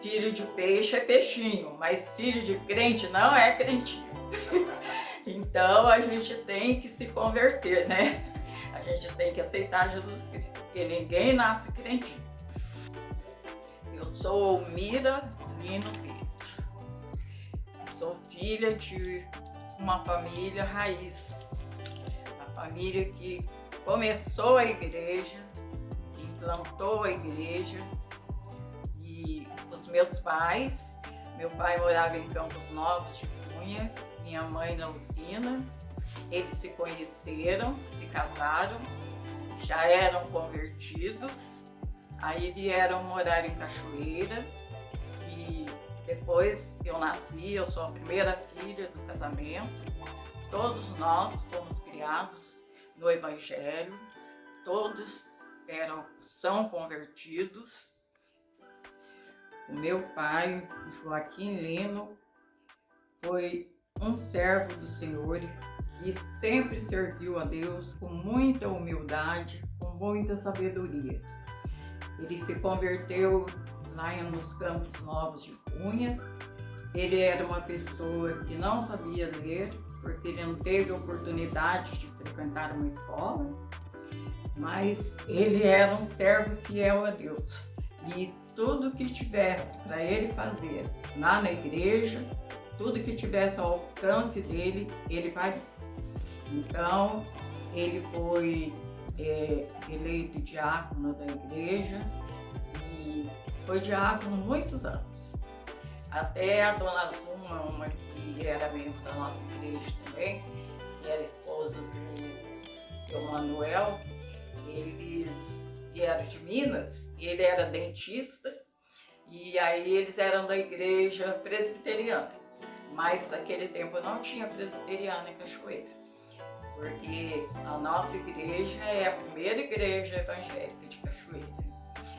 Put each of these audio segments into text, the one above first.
filho de peixe é peixinho, mas filho de crente não é crentinho. Então a gente tem que se converter, né? A gente tem que aceitar Jesus Cristo, porque ninguém nasce crentinho. Eu sou Mira Lino Pedro. Sou filha de uma família raiz, uma família que começou a igreja, implantou a igreja, e os meus pais, meu pai morava em Campos Novos de Cunha, minha mãe na Usina. Eles se conheceram, se casaram, já eram convertidos, aí vieram morar em Cachoeira, e depois eu nasci, eu sou a primeira filha do casamento. Todos nós fomos criados no Evangelho, todos são convertidos. O meu pai, Joaquim Lino, foi um servo do Senhor e sempre serviu a Deus com muita humildade, com muita sabedoria. Ele se converteu lá nos Campos Novos de Cunha. Ele era uma pessoa que não sabia ler, porque ele não teve oportunidade de frequentar uma escola, mas ele era um servo fiel a Deus. E tudo que tivesse para ele fazer lá na igreja, tudo que tivesse ao alcance dele, ele faria. Então, ele foi eleito diácono da igreja e foi diácono muitos anos. Até a dona Zuma, uma que era membro da nossa igreja também, que era esposa do seu Manuel, eles vieram de Minas, e ele era dentista, e aí eles eram da igreja presbiteriana. Mas naquele tempo não tinha presbiteriana em Cachoeira, porque a nossa igreja é a primeira igreja evangélica de Cachoeira.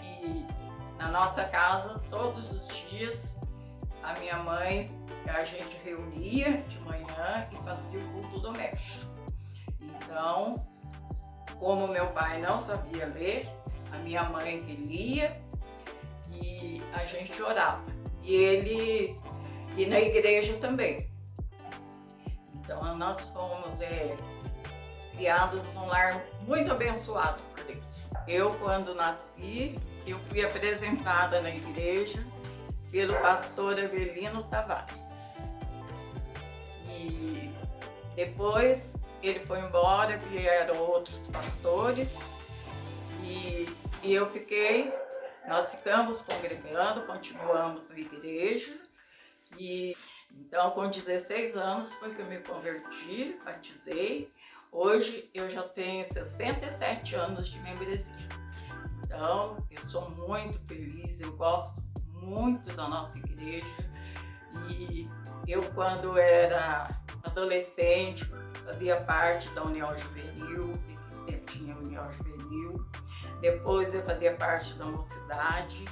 E na nossa casa, todos os dias, a minha mãe, a gente reunia de manhã e fazia o culto doméstico. Então, como meu pai não sabia ler, a minha mãe que lia e a gente orava. E na igreja também. Então nós fomos criados num lar muito abençoado por Deus. Eu, quando nasci, eu fui apresentada na igreja pelo pastor Avelino Tavares. E depois ele foi embora, vieram outros pastores e nós ficamos congregando, continuamos na igreja. E então, com 16 anos foi que eu me converti, batizei. Hoje eu já tenho 67 anos de membresia. Então, eu sou muito feliz, eu gosto muito da nossa igreja. E eu, quando era adolescente, fazia parte da União Juvenil, naquele tempo tinha União Juvenil. Depois eu fazia parte da mocidade,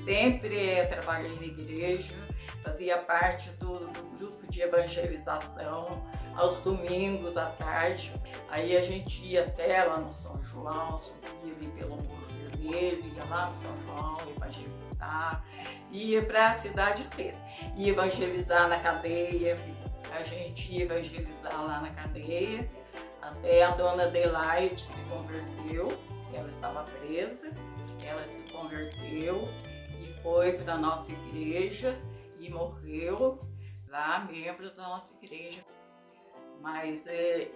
sempre trabalhei na igreja, fazia parte do grupo de evangelização aos domingos à tarde. Aí a gente ia até lá no São João, subia ali pelo Muro Vermelho, ia lá no São João evangelizar, ia para a cidade inteira, ia evangelizar na cadeia, a gente ia evangelizar lá na cadeia, até a dona Adelaide se converteu. Ela estava presa, ela se converteu e foi para a nossa igreja e morreu lá, membro da nossa igreja. Mas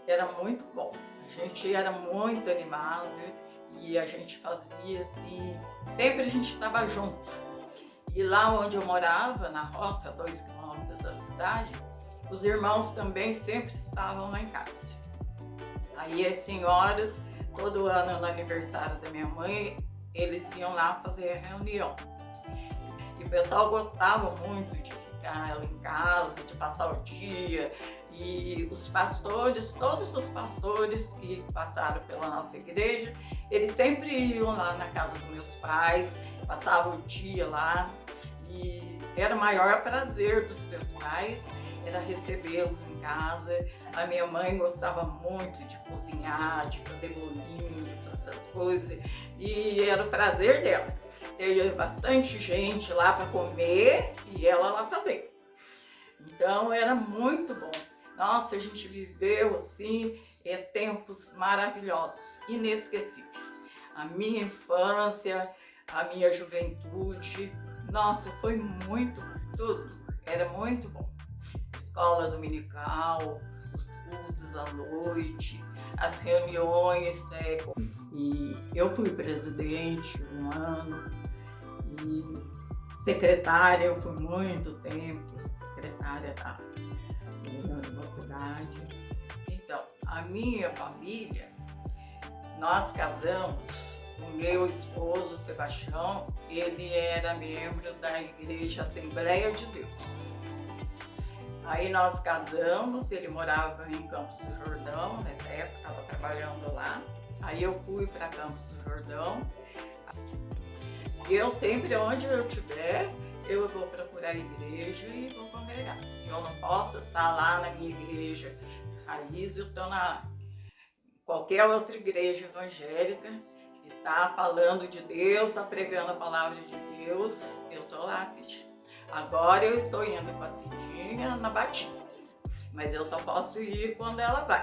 era muito bom, a gente era muito animado e a gente fazia assim, sempre a gente estava junto. E lá onde eu morava, na roça, a 2 quilômetros da cidade, os irmãos também sempre estavam lá em casa. Aí as senhoras, todo ano no aniversário da minha mãe, eles iam lá fazer a reunião. E o pessoal gostava muito de ficar lá em casa, de passar o dia. E os pastores, todos os pastores que passaram pela nossa igreja, eles sempre iam lá na casa dos meus pais, passavam o dia lá. E era o maior prazer dos meus pais, era recebê-los em casa. A minha mãe gostava muito de cozinhar, de fazer bolinho, essas coisas, e era o prazer dela. esteja bastante gente lá para comer e ela lá fazer. Então era muito bom. Nossa, a gente viveu assim tempos maravilhosos, inesquecíveis. A minha infância, a minha juventude, nossa, foi muito, tudo, era muito bom. Escola dominical, os cultos à noite, as reuniões, e eu fui presidente um ano, e secretária, eu fui muito tempo, secretária da universidade. Então, a minha família, nós casamos, o meu esposo, Sebastião, ele era membro da Igreja Assembleia de Deus. Aí nós casamos, ele morava em Campos do Jordão, nessa época estava trabalhando lá. Aí eu fui para Campos do Jordão. Eu sempre, onde eu estiver, eu vou procurar a igreja e vou congregar. Se eu não posso estar lá na minha igreja raiz, eu estou na qualquer outra igreja evangélica que está falando de Deus, está pregando a palavra de Deus, eu estou lá assistindo. Agora eu estou indo com a Cidinha na Batista, mas eu só posso ir quando ela vai.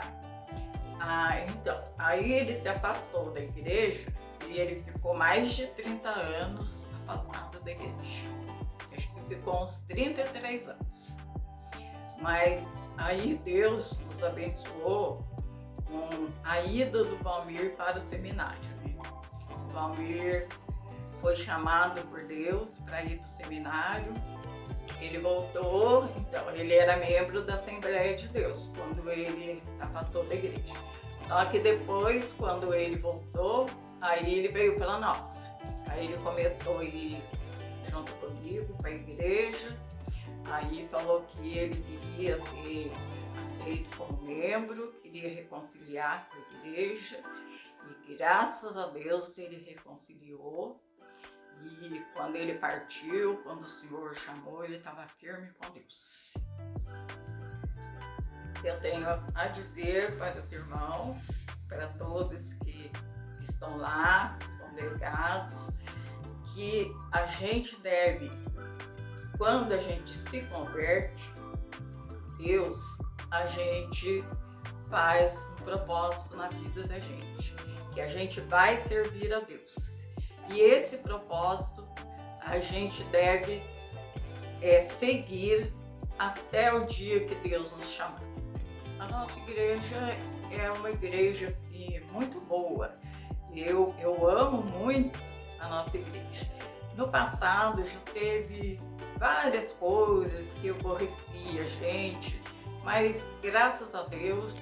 Então, aí ele se afastou da igreja e ele ficou mais de 30 anos afastado da igreja. Acho que ficou uns 33 anos. Mas aí Deus nos abençoou com a ida do Valmir para o seminário. O Valmir foi chamado por Deus para ir para o seminário. Ele voltou, então ele era membro da Assembleia de Deus quando ele se afastou da igreja. Só que depois, quando ele voltou, aí ele veio para a nossa. Aí ele começou a ir junto comigo para a igreja. Aí falou que ele queria ser aceito como membro, queria reconciliar com a igreja. E graças a Deus ele reconciliou. E quando ele partiu, quando o Senhor chamou, ele estava firme com Deus. Eu tenho a dizer para os irmãos, para todos que estão lá, os congregados, que a gente deve, quando a gente se converte, Deus, a gente faz um propósito na vida da gente, que a gente vai servir a Deus. E esse propósito a gente deve seguir até o dia que Deus nos chamar. A nossa igreja é uma igreja assim, muito boa. Eu amo muito a nossa igreja. No passado já teve várias coisas que eu aborrecia a gente, mas graças a Deus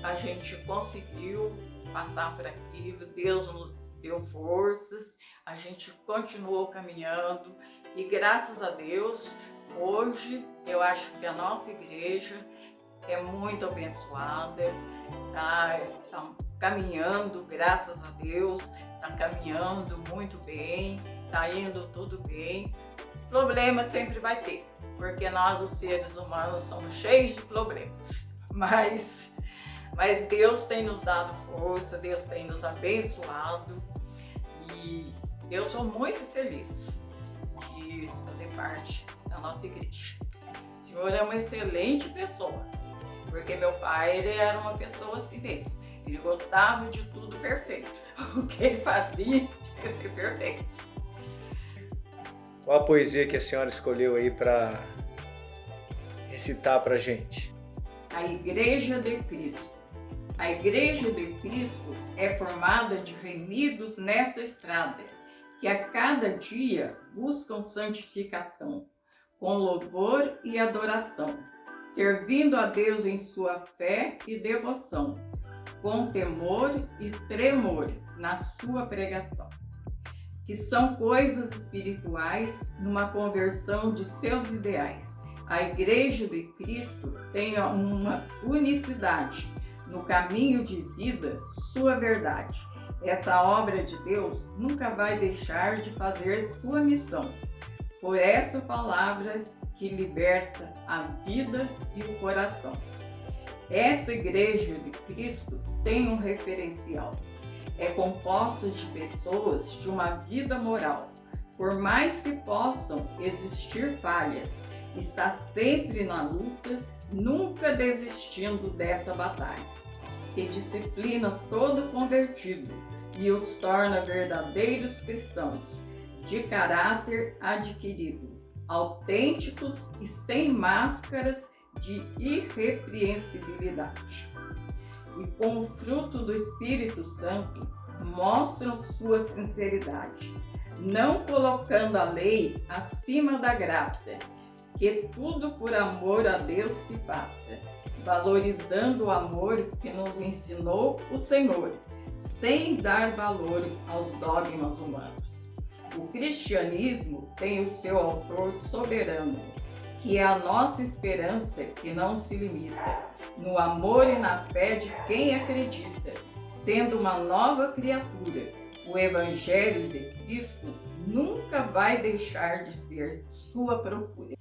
a gente conseguiu passar por aquilo. Deus nos deu forças, a gente continuou caminhando e graças a Deus, hoje eu acho que a nossa igreja é muito abençoada, tá caminhando, graças a Deus, tá caminhando muito bem, tá indo tudo bem. Problema sempre vai ter, porque nós os seres humanos somos cheios de problemas, mas Deus tem nos dado força, Deus tem nos abençoado e eu estou muito feliz de fazer parte da nossa igreja. O Senhor é uma excelente pessoa, porque meu pai ele era uma pessoa assim mesmo. Ele gostava de tudo perfeito. O que ele fazia tinha que ser perfeito. Qual a poesia que a senhora escolheu aí para recitar para a gente? A Igreja de Cristo. A Igreja de Cristo é formada de remidos nessa estrada, que a cada dia buscam santificação, com louvor e adoração, servindo a Deus em sua fé e devoção, com temor e tremor na sua pregação, que são coisas espirituais numa conversão de seus ideais. A Igreja de Cristo tem uma unicidade no caminho de vida, sua verdade. Essa obra de Deus nunca vai deixar de fazer sua missão, por essa palavra que liberta a vida e o coração. Essa Igreja de Cristo tem um referencial. é composto de pessoas de uma vida moral. Por mais que possam existir falhas, está sempre na luta, nunca desistindo dessa batalha, que disciplina todo convertido e os torna verdadeiros cristãos, de caráter adquirido, autênticos e sem máscaras de irrepreensibilidade. E com o fruto do Espírito Santo mostram sua sinceridade, não colocando a lei acima da graça, que tudo por amor a Deus se faça, valorizando o amor que nos ensinou o Senhor, sem dar valor aos dogmas humanos. O cristianismo tem o seu autor soberano, que é a nossa esperança que não se limita, no amor e na fé de quem acredita, sendo uma nova criatura. O Evangelho de Cristo nunca vai deixar de ser sua procura.